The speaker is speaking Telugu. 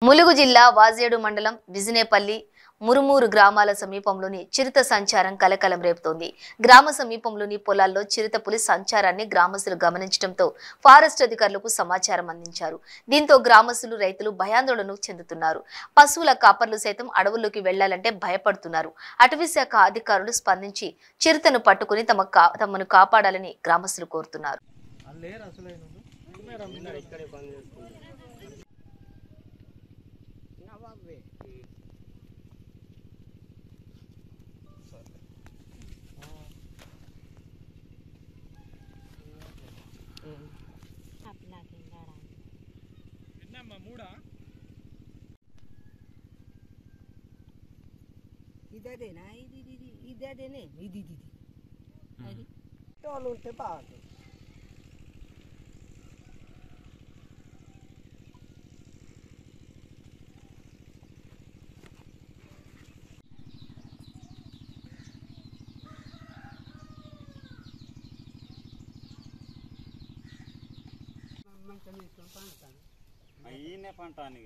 ములుగు జిల్లా వాజేడు మండలం బిజినేపల్లి మురుమూరు గ్రామాల సమీపంలోని చిరుత సంచారం కలకలం రేపుతోంది. గ్రామ సమీపంలోని పొలాల్లో చిరుత పులి సంచారాన్ని గ్రామస్తులు గమనించడంతో ఫారెస్ట్ అధికారులకు సమాచారం అందించారు. దీంతో గ్రామస్తులు రైతులు భయాందోళన చెందుతున్నారు. పశువుల కాపర్లు సైతం అడవుల్లోకి వెళ్లాలంటే భయపడుతున్నారు. అటవీ శాఖ అధికారులు స్పందించి చిరుతను పట్టుకుని తమను కాపాడాలని గ్రామస్తులు కోరుతున్నారు. ఇదేనా ఇదేనే ఇది తోలు ఉంటే బాగుంటుంది. మంచిగా పంటాను పంటాను